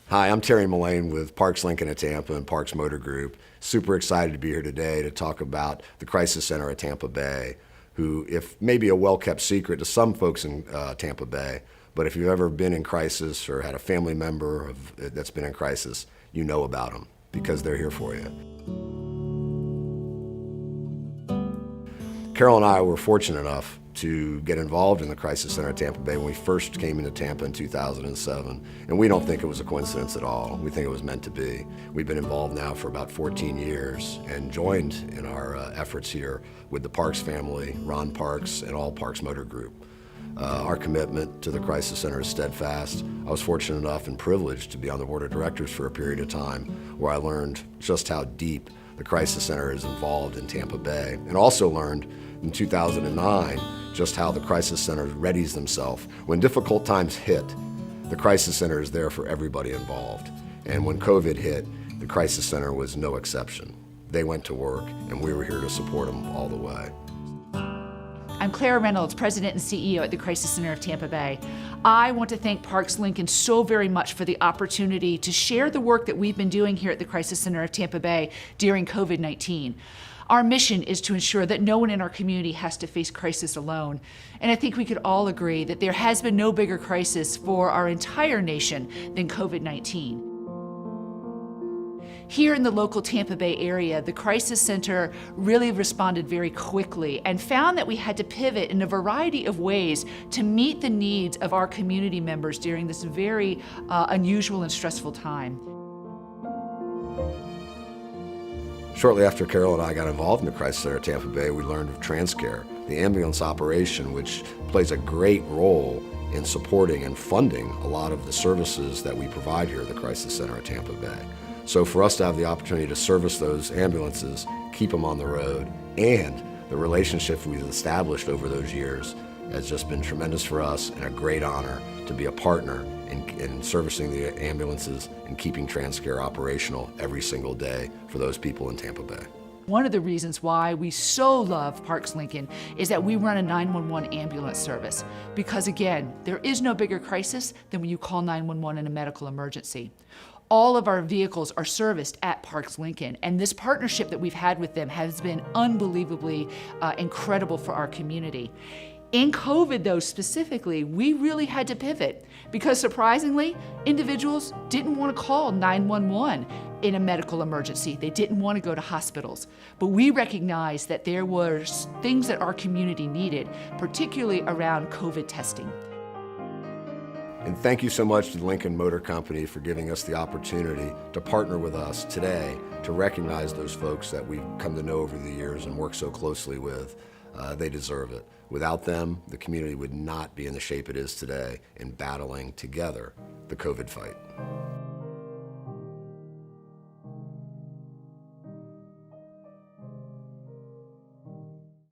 Hi, I'm Terry Mullane with Parks Lincoln of Tampa and Parks Motor Group. Super excited to be here today to talk about the Crisis Center at Tampa Bay, who, if maybe a well-kept secret to some folks in Tampa Bay, but if you've ever been in crisis or had a family member that's been in crisis, you know about them because they're here for you. Carol and I were fortunate enough to get involved in the Crisis Center at Tampa Bay when we first came into Tampa in 2007. And we don't think it was a coincidence at all. We think it was meant to be. We've been involved now for about 14 years and joined in our efforts here with the Parks family, Ron Parks, and all Parks Motor Group. Our commitment to the Crisis Center is steadfast. I was fortunate enough and privileged to be on the board of directors for a period of time where I learned just how deep the Crisis Center is involved in Tampa Bay, and also learned in 2009 just how the Crisis Center readies themselves. When difficult times hit, the Crisis Center is there for everybody involved. And when COVID hit, the Crisis Center was no exception. They went to work, and we were here to support them all the way. I'm Claire Reynolds, President and CEO at the Crisis Center of Tampa Bay. I want to thank Parks Lincoln so very much for the opportunity to share the work that we've been doing here at the Crisis Center of Tampa Bay during COVID-19. Our mission is to ensure that no one in our community has to face crisis alone. And I think we could all agree that there has been no bigger crisis for our entire nation than COVID-19. Here in the local Tampa Bay area, the Crisis Center really responded very quickly and found that we had to pivot in a variety of ways to meet the needs of our community members during this very unusual and stressful time. Shortly after Carol and I got involved in the Crisis Center at Tampa Bay, we learned of TransCare, the ambulance operation, which plays a great role in supporting and funding a lot of the services that we provide here at the Crisis Center at Tampa Bay. So for us to have the opportunity to service those ambulances, keep them on the road, and the relationship we've established over those years has just been tremendous for us and a great honor to be a partner in servicing the ambulances and keeping TransCare operational every single day for those people in Tampa Bay. One of the reasons why we so love Parks Lincoln is that we run a 911 ambulance service. Because again, there is no bigger crisis than when you call 911 in a medical emergency. All of our vehicles are serviced at Parks Lincoln, and this partnership that we've had with them has been unbelievably incredible for our community. In COVID, though, specifically, we really had to pivot because, surprisingly, individuals didn't want to call 911 in a medical emergency. They didn't want to go to hospitals. But we recognized that there were things that our community needed, particularly around COVID testing. And thank you so much to the Lincoln Motor Company for giving us the opportunity to partner with us today to recognize those folks that we've come to know over the years and work so closely with. They deserve it. Without them, the community would not be in the shape it is today in battling together the COVID fight.